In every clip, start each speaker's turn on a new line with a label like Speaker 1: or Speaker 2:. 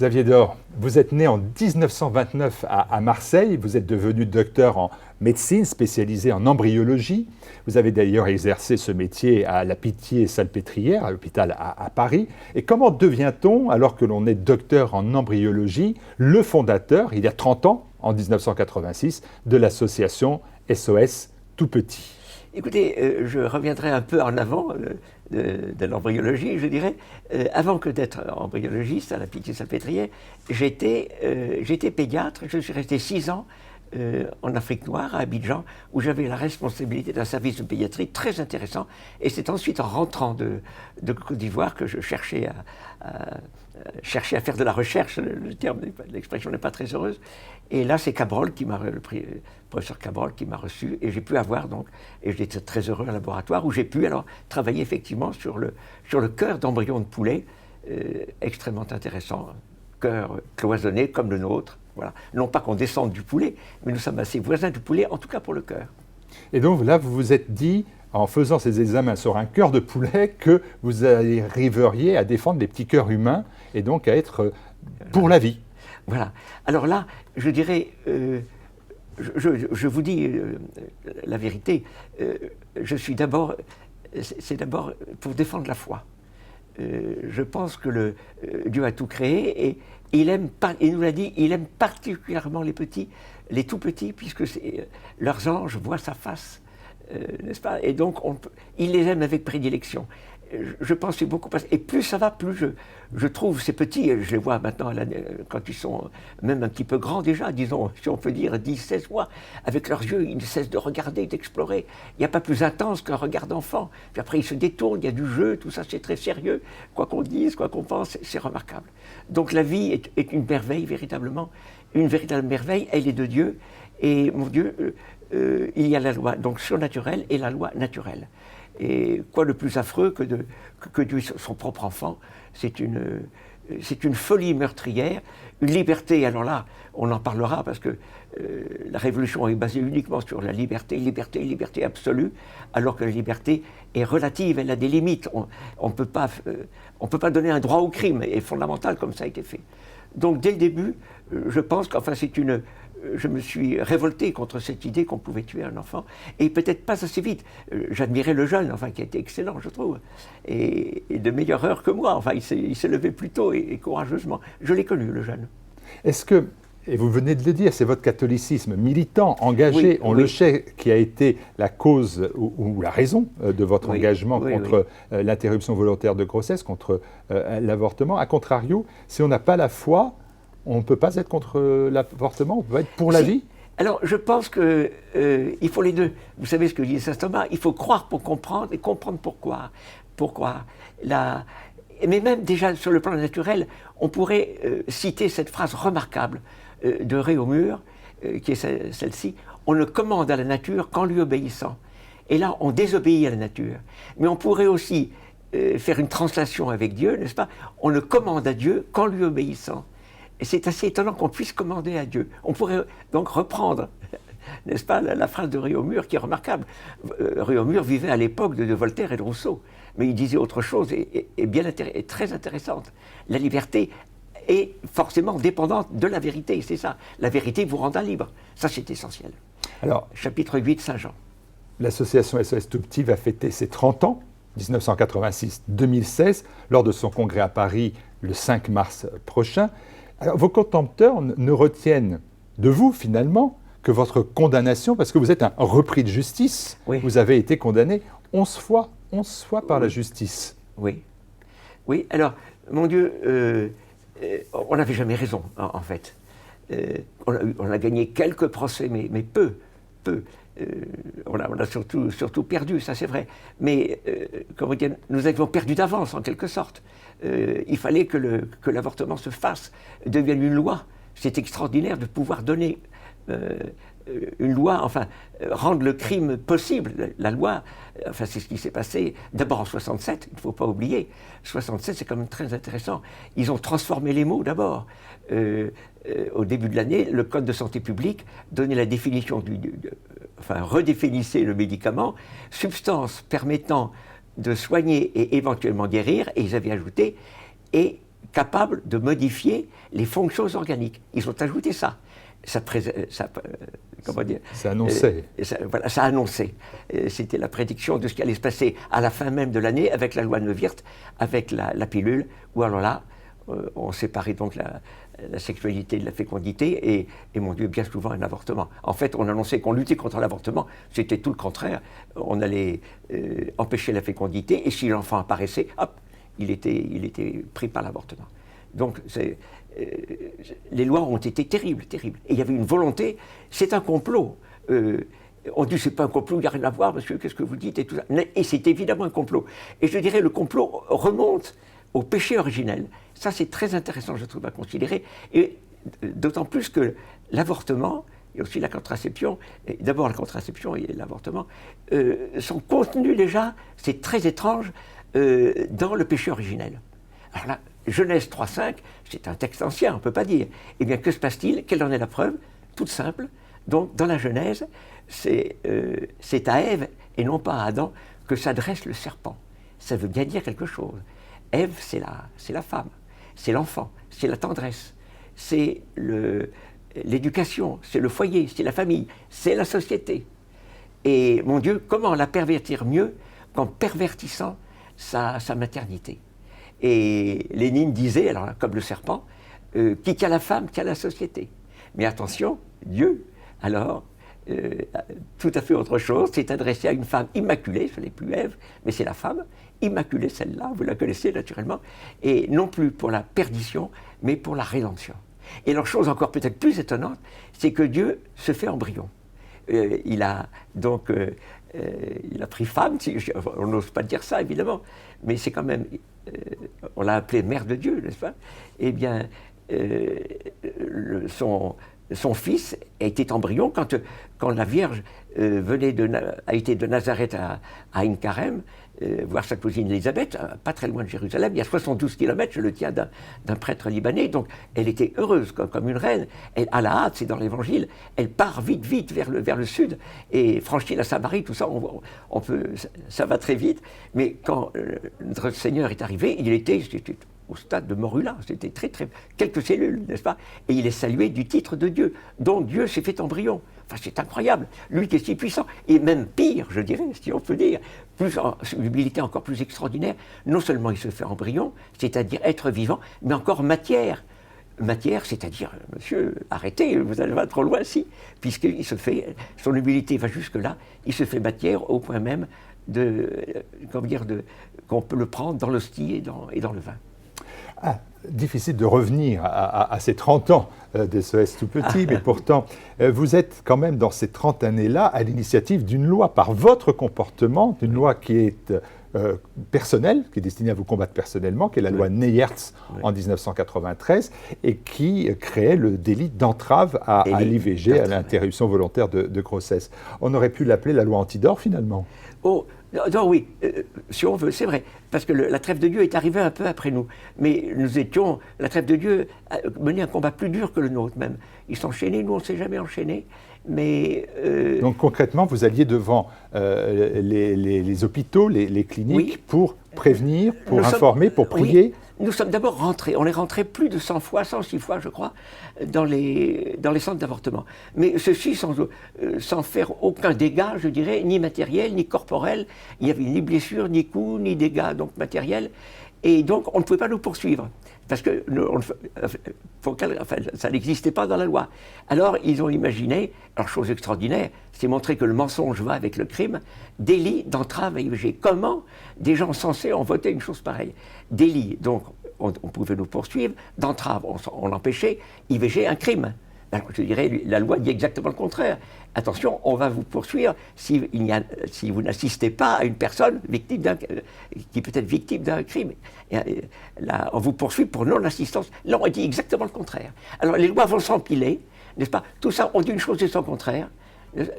Speaker 1: Xavier Dor, vous êtes né en 1929 à Marseille, vous êtes devenu docteur en médecine spécialisé en embryologie. Vous avez d'ailleurs exercé ce métier à la Pitié-Salpêtrière, à l'hôpital à Paris. Et comment devient-on, alors que l'on est docteur en embryologie, le fondateur, il y a 30 ans, en 1986, de l'association SOS Tout Petit?
Speaker 2: Écoutez, je reviendrai un peu en avant de l'embryologie, je dirais. Avant que d'être embryologiste à la Pitié-Salpêtrière, j'étais pédiatre. Je suis resté 6 ans en Afrique noire, à Abidjan, où j'avais la responsabilité d'un service de pédiatrie très intéressant. Et c'est ensuite en rentrant de Côte d'Ivoire que je cherchais à faire de la recherche. L'expression n'est pas très heureuse. Et là, c'est Cabrol le professeur Cabrol qui m'a reçu, et j'ai pu avoir donc, et j'étais très heureux, un laboratoire où j'ai pu alors travailler effectivement sur le cœur d'embryon de poulet, extrêmement intéressant, cœur cloisonné comme le nôtre. Voilà. Non pas qu'on descende du poulet, mais nous sommes assez voisins du poulet, en tout cas pour le cœur.
Speaker 1: Et donc là, vous vous êtes dit, en faisant ces examens sur un cœur de poulet, que vous arriveriez à défendre les petits cœurs humains et donc à être pour la vie.
Speaker 2: Voilà. Alors là, je dirais, je vous dis la vérité, c'est d'abord pour défendre la foi. Je pense que Dieu a tout créé et il nous l'a dit, il aime particulièrement les petits, les tout petits, puisque leurs anges voient sa face, n'est-ce pas? Et donc, il les aime avec prédilection. Je pense que c'est beaucoup passé. Et plus ça va, plus je trouve ces petits, je les vois maintenant quand ils sont même un petit peu grands déjà, disons, si on peut dire 10, 16 mois, avec leurs yeux, ils ne cessent de regarder, d'explorer. Il n'y a pas plus intense qu'un regard d'enfant. Puis après, ils se détournent, il y a du jeu, tout ça, c'est très sérieux. Quoi qu'on dise, quoi qu'on pense, c'est remarquable. Donc la vie est une merveille, véritablement. Une véritable merveille, elle est de Dieu. Et mon Dieu, il y a la loi donc surnaturelle et la loi naturelle. Et quoi de plus affreux que Dieu, son propre enfant? C'est une folie meurtrière, une liberté. Alors là, on en parlera parce que la révolution est basée uniquement sur la liberté, liberté, liberté absolue, alors que la liberté est relative, elle a des limites. On ne peut pas donner un droit au crime, et fondamental comme ça a été fait. Donc dès le début, je pense qu'enfin je me suis révolté contre cette idée qu'on pouvait tuer un enfant, et peut-être pas assez vite. J'admirais le jeune, enfin, qui a été excellent, je trouve, et de meilleure heure que moi. Enfin, il s'est levé plus tôt et courageusement. Je l'ai connu, le jeune.
Speaker 1: Est-ce que, et vous venez de le dire, c'est votre catholicisme militant, engagé, on le sait, qui a été la cause ou la raison de votre engagement contre l'interruption volontaire de grossesse, contre l'avortement. A contrario, si on n'a pas la foi, on ne peut pas être contre l'avortement, on peut être pour la vie?
Speaker 2: Alors, je pense qu'il faut les deux. Vous savez ce que dit saint Thomas, il faut croire pour comprendre et comprendre pourquoi. Mais même déjà sur le plan naturel, on pourrait citer cette phrase remarquable de Réaumur, qui est celle-ci: on ne commande à la nature qu'en lui obéissant. Et là, on désobéit à la nature. Mais on pourrait aussi faire une translation avec Dieu, n'est-ce pas? On ne commande à Dieu qu'en lui obéissant. Et c'est assez étonnant qu'on puisse commander à Dieu. On pourrait donc reprendre, n'est-ce pas, la phrase de Réaumur qui est remarquable. Réaumur vivait à l'époque de Voltaire et de Rousseau, mais il disait autre chose et très intéressante. La liberté est forcément dépendante de la vérité, c'est ça. La vérité vous rendra libre. Ça, c'est essentiel.
Speaker 1: Alors,
Speaker 2: chapitre 8, Saint Jean.
Speaker 1: L'association SOS Tout Petit va fêter ses 30 ans, 1986-2016, lors de son congrès à Paris le 5 mars prochain. Alors, vos contempteurs ne retiennent de vous, finalement, que votre condamnation, parce que vous êtes un repris de justice. Oui. Vous avez été condamné 11 fois par la justice.
Speaker 2: Oui. Oui, alors, mon Dieu, on n'avait jamais raison, en fait. On a gagné quelques procès, mais peu. On a surtout perdu, ça c'est vrai. Mais, comment dire, nous avions perdu d'avance, en quelque sorte. Il fallait que l'avortement se fasse, devienne une loi. C'est extraordinaire de pouvoir donner une loi, enfin, rendre le crime possible. La loi, enfin, c'est ce qui s'est passé d'abord en 67, il ne faut pas oublier. 67, c'est quand même très intéressant. Ils ont transformé les mots d'abord. Au début de l'année, le Code de santé publique donnait la définition redéfinissait le médicament, substance permettant de soigner et éventuellement guérir, et ils avaient ajouté, et capables de modifier les fonctions organiques. Ils ont ajouté ça. Comment dire,
Speaker 1: ça annonçait.
Speaker 2: Ça annonçait. C'était la prédiction de ce qui allait se passer à la fin même de l'année avec la loi Neuwirth, avec la pilule, où alors là, on séparait donc la sexualité de la fécondité et, mon Dieu, bien souvent un avortement. En fait, on annonçait qu'on luttait contre l'avortement, c'était tout le contraire. On allait empêcher la fécondité et si l'enfant apparaissait, hop, il était pris par l'avortement. Donc, les lois ont été terribles, terribles. Et il y avait une volonté, c'est un complot. On dit c'est pas un complot, il n'y a rien à voir, monsieur, qu'est-ce que vous dites et tout ça. Et c'est évidemment un complot. Et je dirais le complot remonte au péché originel. Ça, c'est très intéressant, je trouve, à considérer. Et d'autant plus que l'avortement, et aussi la contraception, d'abord la contraception et l'avortement, sont contenus déjà, c'est très étrange, dans le péché originel. Alors là, Genèse 3.5, c'est un texte ancien, on ne peut pas dire. Eh bien, que se passe-t-il? Quelle en est la preuve? Toute simple. Donc, dans la Genèse, c'est à Ève, et non pas à Adam, que s'adresse le serpent. Ça veut bien dire quelque chose. Ève, c'est la femme, c'est l'enfant, c'est la tendresse, c'est l'éducation, c'est le foyer, c'est la famille, c'est la société. Et mon Dieu, comment la pervertir mieux qu'en pervertissant sa maternité? Et Lénine disait, alors comme le serpent, qui tient la femme tient la société. Mais attention, Dieu, alors, tout à fait autre chose, s'est adressé à une femme immaculée, ce n'est plus Ève, mais c'est la femme, immaculée celle-là, vous la connaissez naturellement, et non plus pour la perdition, mais pour la rédemption. Et alors, chose encore peut-être plus étonnante, c'est que Dieu se fait embryon. Il a pris femme, on n'ose pas dire ça évidemment, mais c'est quand même, on l'a appelée mère de Dieu, n'est-ce pas? Eh bien, son fils était embryon quand la Vierge a été de Nazareth à Ain Karem, voir sa cousine Élisabeth, pas très loin de Jérusalem, il y a 72 km, je le tiens d'un prêtre libanais, donc elle était heureuse comme une reine, elle, à la hâte, c'est dans l'évangile, elle part vite vers le sud et franchit la Samarie, tout ça, ça va très vite, mais quand notre Seigneur est arrivé, c'était au stade de Morula, c'était quelques cellules, n'est-ce pas? Et il est salué du titre de Dieu, dont Dieu s'est fait embryon. Enfin, c'est incroyable, lui qui est si puissant, et même pire, je dirais, si on peut dire, une humilité encore plus extraordinaire, non seulement il se fait embryon, c'est-à-dire être vivant, mais encore matière. Matière, c'est-à-dire, monsieur, arrêtez, vous allez pas trop loin, si, puisqu'il se fait, son humilité va jusque-là, il se fait matière au point même qu'on peut le prendre dans l'hostie et dans le vin.
Speaker 1: Ah, difficile de revenir à ces 30 ans d'SOS Tout Petit, mais pourtant, vous êtes quand même dans ces 30 années-là à l'initiative d'une loi, par votre comportement, d'une loi qui est personnelle, qui est destinée à vous combattre personnellement, qui est la loi Neyertz en 1993, et qui créait le délit d'entrave à l'IVG, à l'interruption volontaire de grossesse. On aurait pu l'appeler la loi Antidor, finalement.
Speaker 2: Oh, non, oui, si on veut, c'est vrai, parce que la trêve de Dieu est arrivée un peu après nous. Mais la trêve de Dieu a mené un combat plus dur que le nôtre même. Ils s'enchaînaient, nous on ne s'est jamais enchaînés. Mais
Speaker 1: donc concrètement, vous alliez devant les hôpitaux, les cliniques, pour prévenir, pour informer, pour prier.
Speaker 2: Oui. Nous sommes d'abord rentrés, on est rentrés plus de 106 fois, je crois, dans les centres d'avortement. Mais ceci sans faire aucun dégât, je dirais, ni matériel, ni corporel. Il n'y avait ni blessure, ni coup, ni dégâts donc matériels. Et donc, on ne pouvait pas nous poursuivre. Parce que ça n'existait pas dans la loi. Alors, ils ont imaginé, alors chose extraordinaire, c'est montrer que le mensonge va avec le crime, délit d'entrave à IVG. Comment des gens censés ont voté une chose pareille? Délit, donc on pouvait nous poursuivre, d'entrave, on l'empêchait, IVG, un crime. Alors, je dirais, la loi dit exactement le contraire. Attention, on va vous poursuivre si vous n'assistez pas à une personne qui peut être victime d'un crime. Là, on vous poursuit pour non-assistance. Là, on dit exactement le contraire. Alors, les lois vont s'empiler, n'est-ce pas? Tout ça, on dit une chose et son contraire.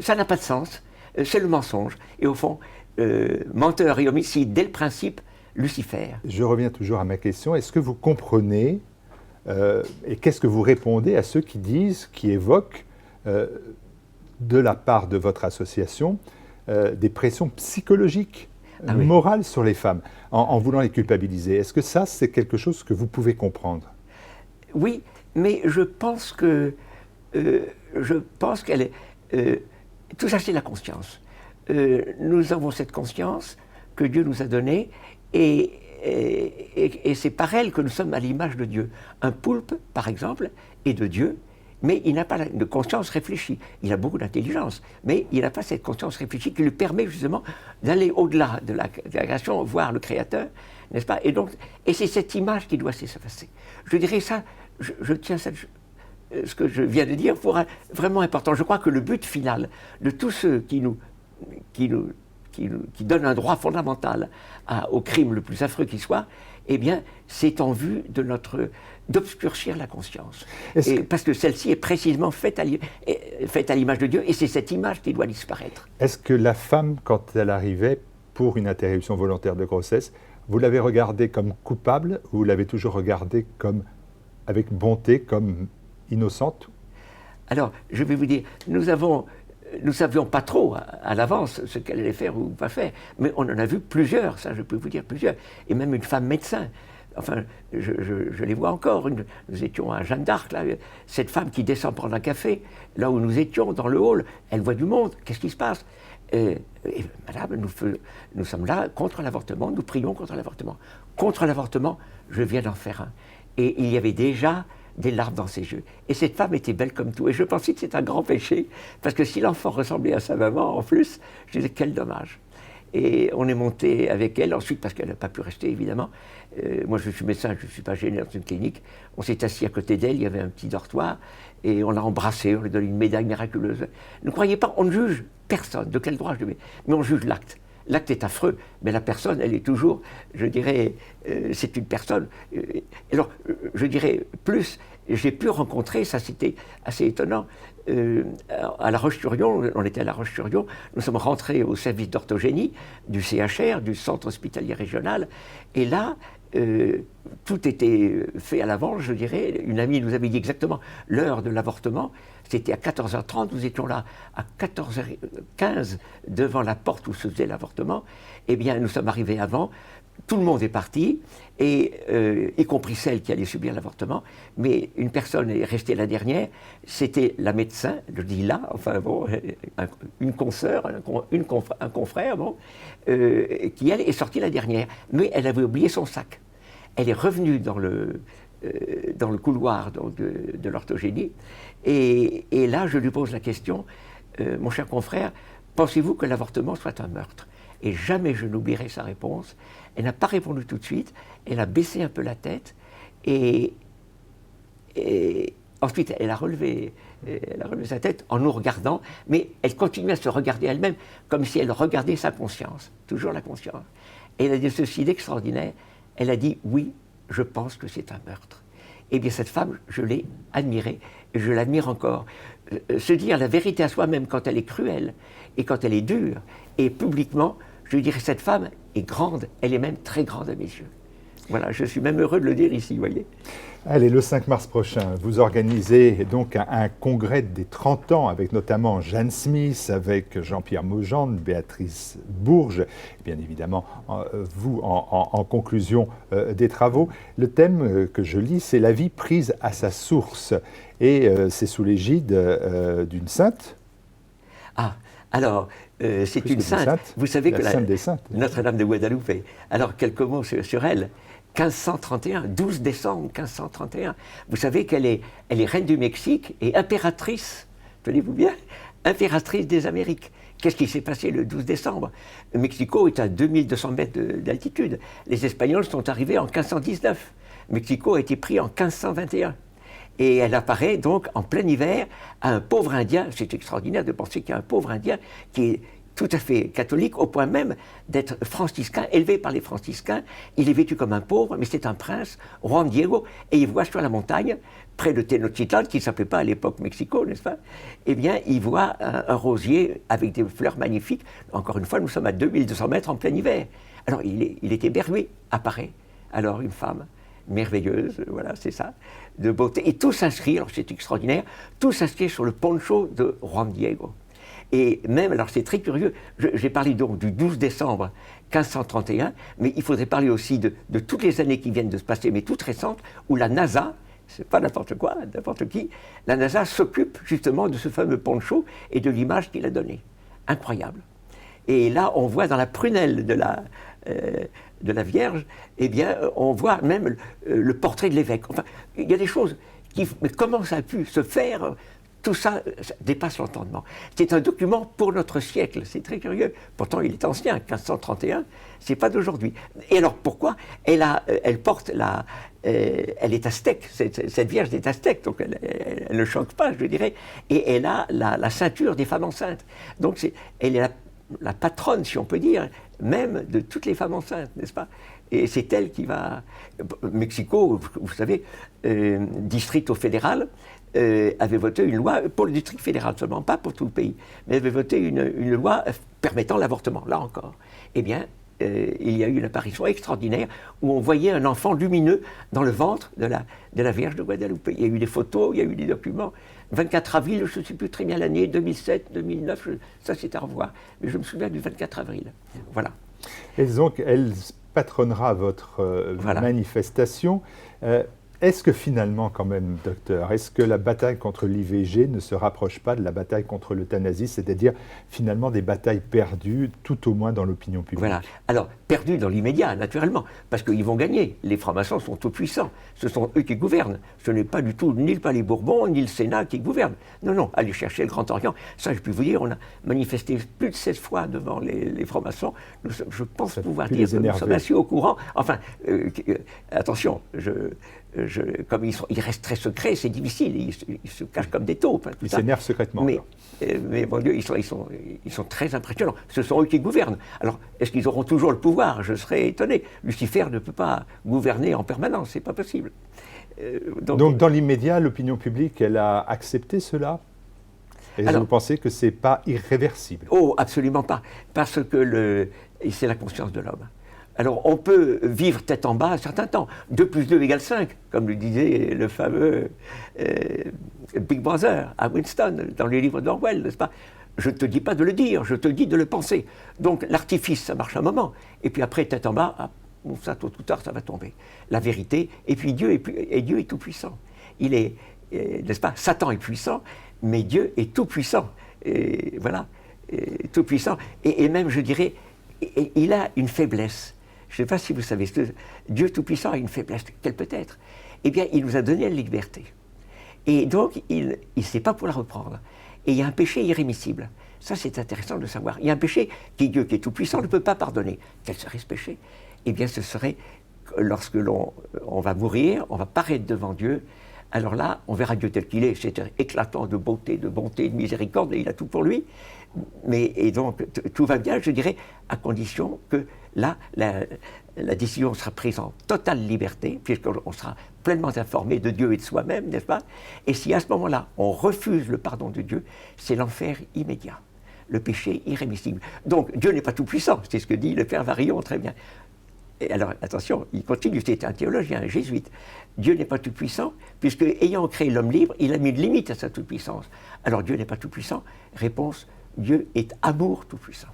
Speaker 2: Ça n'a pas de sens. C'est le mensonge. Et au fond, menteur et homicide, dès le principe, Lucifer.
Speaker 1: Je reviens toujours à ma question. Est-ce que vous comprenez et qu'est-ce que vous répondez à ceux qui disent, qui évoquent, de la part de votre association, des pressions psychologiques
Speaker 2: oui.
Speaker 1: morale sur les femmes, en voulant les culpabiliser. Est-ce que ça, c'est quelque chose que vous pouvez comprendre?
Speaker 2: Oui, mais je pense qu'elle est... tout ça, c'est la conscience. Nous avons cette conscience que Dieu nous a donnée et c'est par elle que nous sommes à l'image de Dieu. Un poulpe, par exemple, est de Dieu, mais il n'a pas de conscience réfléchie. Il a beaucoup d'intelligence, mais il n'a pas cette conscience réfléchie qui lui permet justement d'aller au-delà de la création, voir le Créateur, n'est-ce pas? Et c'est cette image qui doit s'effacer. Je dirais ça, je tiens ce que je viens de dire pour vraiment important. Je crois que le but final de tous ceux qui donnent un droit fondamental au crime le plus affreux qui soit, eh bien, c'est en vue d'obscurcir la conscience. Parce que celle-ci est précisément faite à l'image de Dieu, et c'est cette image qui doit disparaître.
Speaker 1: Est-ce que la femme, quand elle arrivait pour une interruption volontaire de grossesse, vous l'avez regardée comme coupable ou vous l'avez toujours regardée comme, avec bonté, comme innocente?
Speaker 2: Alors, je vais vous dire, nous ne savions pas trop à l'avance ce qu'elle allait faire ou pas faire, mais on en a vu plusieurs, ça je peux vous dire plusieurs, et même une femme médecin. Enfin, je les vois encore. Nous étions à Jeanne d'Arc, là, cette femme qui descend prendre un café, là où nous étions, dans le hall, elle voit du monde, qu'est-ce qui se passe? Et madame, nous sommes là contre l'avortement, nous prions contre l'avortement. Contre l'avortement, je viens d'en faire un. Et il y avait déjà des larmes dans ses yeux. Et cette femme était belle comme tout. Et je pensais que c'était un grand péché, parce que si l'enfant ressemblait à sa maman, en plus, je disais, quel dommage. Et on est monté avec elle, ensuite, parce qu'elle n'a pas pu rester, évidemment. Moi, je suis médecin, je ne suis pas gêné dans une clinique. On s'est assis à côté d'elle, il y avait un petit dortoir, et on l'a embrassée, on lui a donné une médaille miraculeuse. Ne croyez pas, on ne juge personne, de quel droit je mets, mais on juge l'acte. L'acte est affreux, mais la personne, elle est toujours, je dirais, c'est une personne. Alors, je dirais plus, j'ai pu rencontrer, ça c'était assez étonnant, à La Roche-sur-Yon, on était à La Roche-sur-Yon, nous sommes rentrés au service d'orthogénie du CHR, du Centre Hospitalier Régional, et là, tout était fait à l'avance, je dirais. Une amie nous avait dit exactement l'heure de l'avortement. C'était à 14h30, nous étions là à 14h15 devant la porte où se faisait l'avortement. Eh bien, nous sommes arrivés avant. Tout le monde est parti, y compris celle qui allait subir l'avortement. Mais une personne est restée la dernière. C'était la médecin, je dis là, enfin bon, une consoeur, un confrère, bon, qui elle est sortie la dernière. Mais elle avait oublié son sac. Elle est revenue dans le couloir donc, de l'orthogénie. Et là, je lui pose la question, mon cher confrère, pensez-vous que l'avortement soit un meurtre? Et jamais je n'oublierai sa réponse. Elle n'a pas répondu tout de suite, elle a baissé un peu la tête, et ensuite elle a relevé sa tête en nous regardant, mais elle continue à se regarder elle-même, comme si elle regardait sa conscience, toujours la conscience. Et elle a dit ceci d'extraordinaire, elle a dit « oui, je pense que c'est un meurtre ». Eh bien cette femme, je l'ai admirée, et je l'admire encore. Se dire la vérité à soi-même quand elle est cruelle, et quand elle est dure, et publiquement, je dirais cette femme est grande, elle est même très grande à mes yeux. Voilà, je suis même heureux de le dire ici, vous voyez.
Speaker 1: Allez, le 5 mars prochain, vous organisez donc un congrès des 30 ans avec notamment Jeanne Smith, avec Jean-Pierre Maugendre, Béatrice Bourges, et bien évidemment vous en conclusion des travaux. Le thème que je lis, c'est la vie prise à sa source, et c'est sous l'égide d'une sainte.
Speaker 2: Ah, alors, c'est une sainte. Vous savez que
Speaker 1: sainte des saintes.
Speaker 2: Notre-Dame de Guadeloupe. Alors, quelques mots sur elle. 1531, 12 décembre 1531. Vous savez qu'elle est reine du Mexique et impératrice, tenez-vous bien, impératrice des Amériques. Qu'est-ce qui s'est passé le 12 décembre? Le Mexico est à 2200 mètres d'altitude. Les Espagnols sont arrivés en 1519. Mexico a été pris en 1521. Et elle apparaît donc en plein hiver à un pauvre Indien. C'est extraordinaire de penser qu'il y a un pauvre Indien qui est tout à fait catholique, au point même d'être franciscain, élevé par les franciscains. Il est vêtu comme un pauvre, mais c'est un prince, Juan Diego, et il voit sur la montagne, près de Tenochtitlan, qui ne s'appelait pas à l'époque Mexico, n'est-ce pas? Eh bien, il voit un rosier avec des fleurs magnifiques. Encore une fois, nous sommes à 2200 mètres en plein hiver. Alors, il est éberlué, apparaît alors une femme merveilleuse, voilà, c'est ça, de beauté. Et tout s'inscrit, alors c'est extraordinaire, tout s'inscrit sur le poncho de Juan Diego. Et même, alors c'est très curieux, j'ai parlé donc du 12 décembre 1531, mais il faudrait parler aussi de toutes les années qui viennent de se passer, mais toutes récentes, où la NASA, c'est pas n'importe quoi, n'importe qui, la NASA s'occupe justement de ce fameux poncho et de l'image qu'il a donnée. Incroyable. Et là, on voit dans la prunelle de la Vierge, eh bien, on voit même le portrait de l'évêque. Enfin, il y a des choses mais comment ça a pu se faire? Tout ça, ça dépasse l'entendement. C'est un document pour notre siècle, c'est très curieux. Pourtant, il est ancien, 1531, c'est pas d'aujourd'hui. Et alors, pourquoi? Elle porte elle est aztèque, cette Vierge est aztèque, donc elle ne choque pas, je dirais. Et elle a la ceinture des femmes enceintes. Donc, elle est la patronne, si on peut dire, même de toutes les femmes enceintes, n'est-ce pas? Et c'est elle qui va... Mexico, vous savez, district fédéral, avait voté une loi, pour le district fédéral seulement, pas pour tout le pays, mais avait voté une loi permettant l'avortement, là encore. Eh bien, il y a eu une apparition extraordinaire où on voyait un enfant lumineux dans le ventre de la Vierge de Guadeloupe. Il y a eu des photos, il y a eu des documents. 24 avril, je ne sais plus très bien l'année, 2007, 2009, ça c'est à revoir. Mais je me souviens du 24 avril. Voilà.
Speaker 1: Et donc, elle patronnera votre manifestation. Est-ce que finalement, quand même, docteur, est-ce que la bataille contre l'IVG ne se rapproche pas de la bataille contre l'euthanasie, c'est-à-dire finalement des batailles perdues, tout au moins dans l'opinion publique?
Speaker 2: Voilà. Alors, perdues dans l'immédiat, naturellement, parce qu'ils vont gagner. Les francs-maçons sont tout puissants. Ce sont eux qui gouvernent. Ce n'est pas du tout ni le Palais Bourbon, ni le Sénat qui gouvernent. Non, non, allez chercher le Grand Orient. Ça, je peux vous dire, on a manifesté plus de 16 fois devant les francs-maçons. Je pense pouvoir dire que nous sommes assez au courant. Enfin, attention, comme ils restent très secrets, c'est difficile, ils se cachent comme des taupes.
Speaker 1: Ils s'énervent secrètement.
Speaker 2: Mais mon Dieu, ils sont très impressionnants. Ce sont eux qui gouvernent. Alors, est-ce qu'ils auront toujours le pouvoir? Je serais étonné. Lucifer ne peut pas gouverner en permanence, c'est pas possible.
Speaker 1: Donc dans l'immédiat, l'opinion publique, elle a accepté cela? Et vous pensez que c'est pas irréversible?
Speaker 2: Oh, absolument pas. Parce que c'est la conscience de l'homme. Alors, on peut vivre tête en bas un certain temps. 2 plus 2 égale 5, comme le disait le fameux Big Brother à Winston, dans les livres d'Orwell, n'est-ce pas? Je ne te dis pas de le dire, je te dis de le penser. Donc, l'artifice, ça marche un moment. Et puis après, tête en bas, ça, tôt ou tard, ça va tomber. La vérité, et puis Dieu est tout-puissant. Il est, n'est-ce pas? Satan est puissant, mais Dieu est tout-puissant. Et voilà, tout-puissant. Et même, je dirais, il a une faiblesse. Je ne sais pas si vous savez, Dieu Tout-Puissant a une faiblesse. Quelle peut être? Eh bien, il nous a donné la liberté. Et donc, il ne sait pas pour la reprendre. Et il y a un péché irrémissible. Ça, c'est intéressant de le savoir. Il y a un péché qui Dieu, qui est Tout-Puissant, ne peut pas pardonner. Quel serait ce péché? Eh bien, ce serait lorsque on va mourir, on va paraître devant Dieu. Alors là, on verra Dieu tel qu'il est. C'est éclatant de beauté, de bonté, de miséricorde, et il a tout pour lui. Et donc, tout va bien, je dirais, à condition que là, la décision sera prise en totale liberté, puisqu'on sera pleinement informé de Dieu et de soi-même, n'est-ce pas? Et si à ce moment-là, on refuse le pardon de Dieu, c'est l'enfer immédiat, le péché irrémissible. Donc, Dieu n'est pas tout-puissant, c'est ce que dit le père Varillon très bien. Et alors, attention, il continue, c'est un théologien, un jésuite. Dieu n'est pas tout-puissant, puisque, ayant créé l'homme libre, il a mis une limite à sa toute-puissance. Alors, Dieu n'est pas tout-puissant. Réponse, Dieu est amour tout-puissant.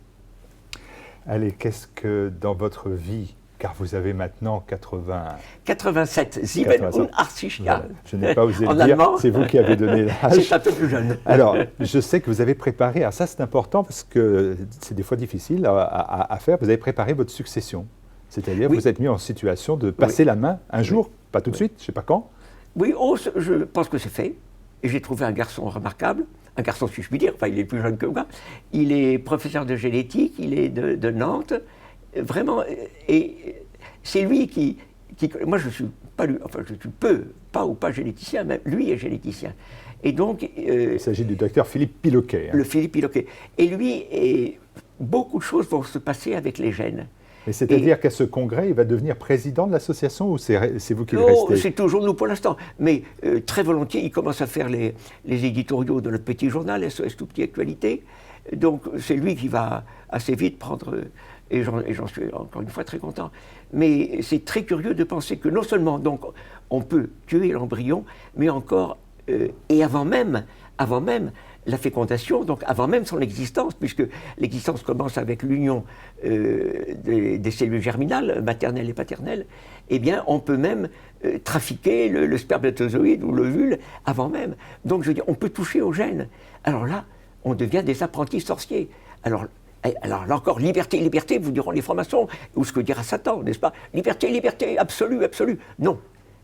Speaker 1: Allez, qu'est-ce que dans votre vie, car vous avez maintenant
Speaker 2: 87, Sieben und 80 Jahre.
Speaker 1: Je n'ai pas osé le dire, c'est vous qui avez donné l'âge.
Speaker 2: C'est un peu plus jeune.
Speaker 1: Alors, je sais que vous avez préparé, alors ça c'est important parce que c'est des fois difficile à faire, vous avez préparé votre succession. C'est-à-dire, vous êtes mis en situation de passer la main un jour, pas tout de suite, je ne sais pas quand.
Speaker 2: Oui, je pense que c'est fait. Et j'ai trouvé un garçon remarquable, un garçon si je puis dire, enfin il est plus jeune que moi. Il est professeur de génétique, il est de Nantes, vraiment, et c'est lui qui moi je suis pas lui, enfin je suis pas généticien, mais lui est généticien. Et donc...
Speaker 1: il s'agit du docteur Philippe Piloquet.
Speaker 2: Le Philippe Piloquet. Et lui, beaucoup de choses vont se passer avec les gènes.
Speaker 1: Mais c'est-à-dire qu'à ce congrès, il va devenir président de l'association ou c'est vous qui le restez?
Speaker 2: C'est toujours nous pour l'instant. Mais très volontiers, il commence à faire les éditoriaux de notre petit journal, SOS Tout Petit Actualité. Donc c'est lui qui va assez vite prendre... Et j'en suis encore une fois très content. Mais c'est très curieux de penser que non seulement donc, on peut tuer l'embryon, mais encore et avant même la fécondation, donc avant même son existence, puisque l'existence commence avec l'union des cellules germinales, maternelles et paternelles, eh bien, on peut même trafiquer le spermatozoïde ou l'ovule avant même. Donc, je veux dire, on peut toucher aux gènes. Alors là, on devient des apprentis sorciers. Alors là encore, liberté, liberté, vous diront les francs-maçons, ou ce que dira Satan, n'est-ce pas? Liberté, liberté, absolue, absolue. Non,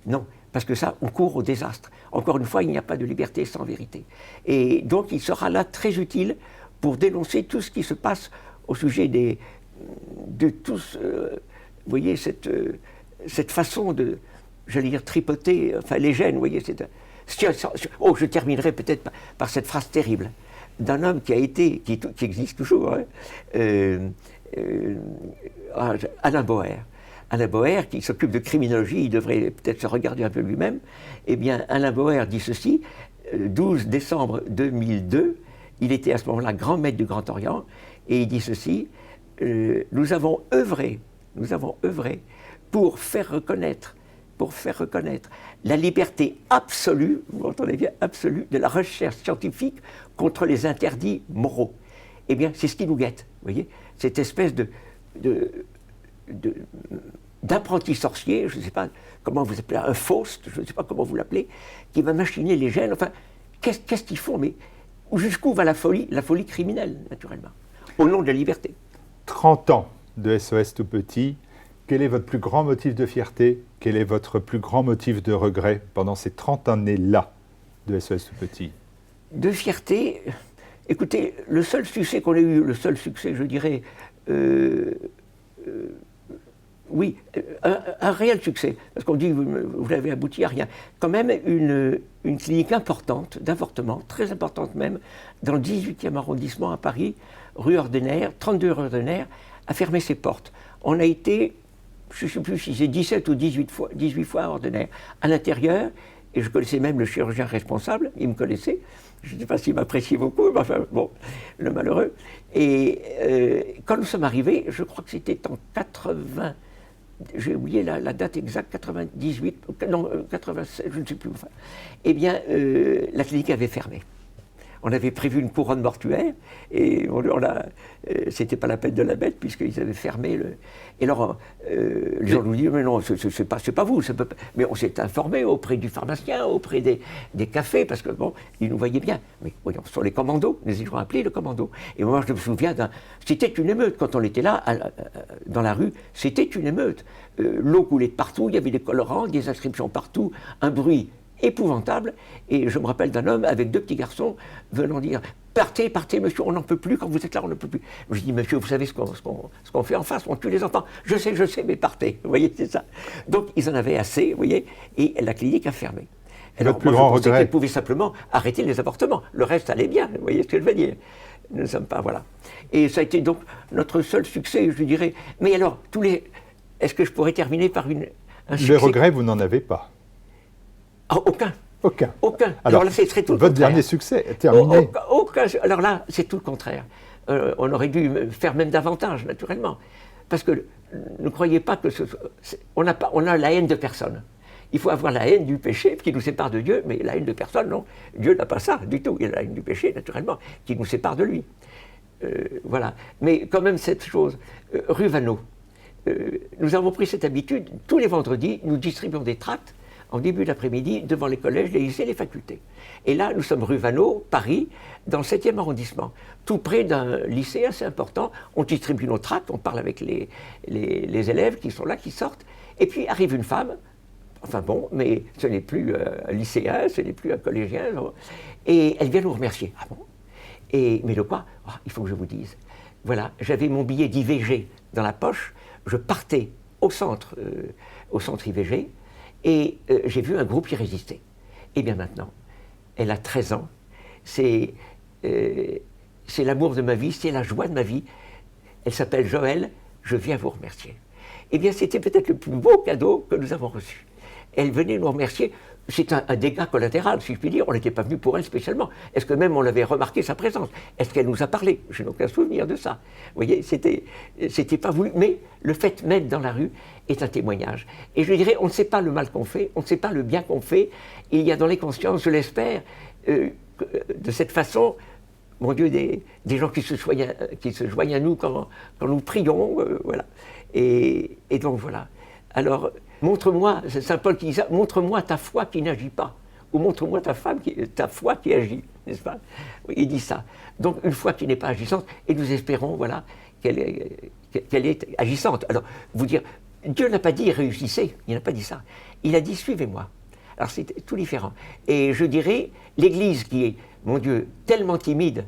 Speaker 2: non. Parce que ça, on court au désastre. Encore une fois, il n'y a pas de liberté sans vérité. Et donc, il sera là très utile pour dénoncer tout ce qui se passe au sujet de tous, vous voyez, cette façon de, j'allais dire, tripoter, enfin, les gènes, vous voyez. Oh, je terminerai peut-être par cette phrase terrible d'un homme qui a été, qui existe toujours, hein, Alain Boer. Alain Boer, qui s'occupe de criminologie, il devrait peut-être se regarder un peu lui-même. Eh bien, Alain Boer dit ceci, 12 décembre 2002, il était à ce moment-là grand maître du Grand Orient, et il dit ceci, nous avons œuvré pour faire reconnaître la liberté absolue, vous entendez bien, absolue, de la recherche scientifique contre les interdits moraux. Eh bien, c'est ce qui nous guette, vous voyez, cette espèce d'apprenti sorcier, je ne sais pas comment vous appelez, un Faust, je ne sais pas comment vous l'appelez, qui va machiner les gènes, enfin, qu'est-ce qu'ils font, mais jusqu'où va la folie criminelle, naturellement, au nom de la liberté.
Speaker 1: 30 ans de SOS Tout Petit, quel est votre plus grand motif de fierté? Quel est votre plus grand motif de regret pendant ces 30 années-là de SOS Tout Petit? De
Speaker 2: fierté, écoutez, le seul succès qu'on ait eu, le seul succès, je dirais, oui, un réel succès, parce qu'on dit vous n'avez abouti à rien. Quand même une clinique importante d'avortement, très importante même, dans le 18e arrondissement à Paris, rue Ordener, 32 rue Ordener, a fermé ses portes. On a été, je ne sais plus si c'est 17 ou 18 fois à Ordener, à l'intérieur, et je connaissais même le chirurgien responsable, il me connaissait. Je ne sais pas s'il m'apprécie beaucoup, mais enfin, bon, le malheureux. Et quand nous sommes arrivés, je crois que c'était en 80, j'ai oublié la date exacte, 98, non, 87, je ne sais plus. Enfin. Eh bien, la clinique avait fermé. On avait prévu une couronne mortuaire, et c'était pas la peine de la mettre, puisqu'ils avaient fermé le... Et alors, les gens nous disent, mais non, c'est pas vous, ça peut pas... Mais on s'est informé auprès du pharmacien, auprès des cafés, parce que, bon, ils nous voyaient bien. Mais voyons, ce sont les commandos, ils ont appelé le commando. Et moi, je me souviens c'était une émeute, quand on était là, dans la rue, c'était une émeute. L'eau coulait de partout, il y avait des colorants, des inscriptions partout, un bruit épouvantable, et je me rappelle d'un homme avec 2 petits garçons venant dire « Partez, partez, monsieur, on n'en peut plus, quand vous êtes là, on n'en peut plus. » Je dis « Monsieur, vous savez ce qu'on fait en face, on tue les enfants. » « Je sais, mais partez. » Vous voyez, c'est ça. Donc, ils en avaient assez, vous voyez, et la clinique a fermé. Alors, moi, je pensais qu'elle pouvait simplement arrêter les avortements. Le reste allait bien, vous voyez ce que je veux dire. Nous ne sommes pas, voilà. Et ça a été donc notre seul succès, je dirais. Mais alors, est-ce que je pourrais terminer par un succès?
Speaker 1: Les regrets, vous n'en avez pas?
Speaker 2: Aucun.
Speaker 1: Aucun.
Speaker 2: Alors là, ce serait tout le contraire.
Speaker 1: Votre dernier succès est terminé.
Speaker 2: Aucun. Alors là, c'est tout le contraire. On aurait dû faire même davantage, naturellement. Parce que ne croyez pas que on a la haine de personne. Il faut avoir la haine du péché qui nous sépare de Dieu, mais la haine de personne, non. Dieu n'a pas ça du tout. Il a la haine du péché, naturellement, qui nous sépare de lui. Voilà. Mais quand même, cette chose, rue Vanneau, nous avons pris cette habitude, tous les vendredis, nous distribuons des tracts en début d'après-midi devant les collèges, les lycées, les facultés. Et là, nous sommes rue Vanneau, Paris, dans le 7e arrondissement, tout près d'un lycée assez important. On distribue nos tracts, on parle avec les élèves qui sont là, qui sortent. Et puis arrive une femme, enfin bon, mais ce n'est plus un lycéen, ce n'est plus un collégien, et elle vient nous remercier. Ah bon? Mais de quoi? Il faut que je vous dise. Voilà, j'avais mon billet d'IVG dans la poche, je partais au centre IVG, et j'ai vu un groupe y résister. Et bien maintenant, elle a 13 ans, c'est l'amour de ma vie, c'est la joie de ma vie. Elle s'appelle Joëlle, je viens vous remercier. Eh bien, c'était peut-être le plus beau cadeau que nous avons reçu. Elle venait nous remercier c'est un dégât collatéral, si je puis dire. On n'était pas venu pour elle spécialement. Est-ce que même on avait remarqué sa présence? Est-ce qu'elle nous a parlé? Je n'ai aucun souvenir de ça. Vous voyez, c'était pas voulu. Mais le fait même dans la rue est un témoignage. Et je dirais, on ne sait pas le mal qu'on fait, on ne sait pas le bien qu'on fait. Il y a dans les consciences, je l'espère, de cette façon, mon Dieu, des gens qui se joignent à nous quand nous prions. Voilà. Et donc voilà. Alors, montre-moi, c'est Saint Paul qui dit ça, montre-moi ta foi qui n'agit pas, ou montre-moi ta foi qui agit, n'est-ce pas? Il dit ça. Donc une foi qui n'est pas agissante, et nous espérons, voilà, qu'elle est agissante. Alors, vous dire, Dieu n'a pas dit réussissez, il n'a pas dit ça. Il a dit suivez-moi. Alors c'est tout différent. Et je dirais, l'Église qui est, mon Dieu, tellement timide,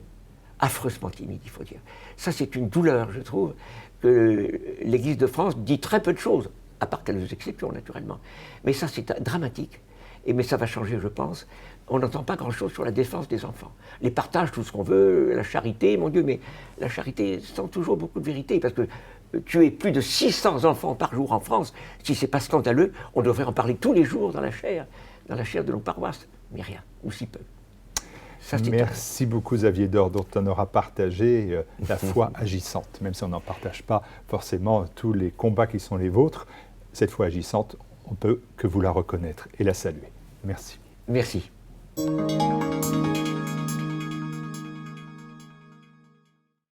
Speaker 2: affreusement timide, il faut dire. Ça, c'est une douleur, je trouve, que l'Église de France dit très peu de choses, à part quelques exceptions, naturellement. Mais ça, c'est dramatique. Mais ça va changer, je pense. On n'entend pas grand-chose sur la défense des enfants. Les partages, tout ce qu'on veut, la charité, mon Dieu, mais la charité sans toujours beaucoup de vérité, parce que tuer plus de 600 enfants par jour en France, si c'est pas scandaleux, on devrait en parler tous les jours dans la chaire de nos paroisses. Mais rien, ou si peu. Ça,
Speaker 1: merci beaucoup Xavier Dor, dont on aura partagé la foi agissante, même si on n'en partage pas forcément tous les combats qui sont les vôtres. Cette foi agissante, on peut que vous la reconnaître et la saluer. Merci.
Speaker 2: Merci.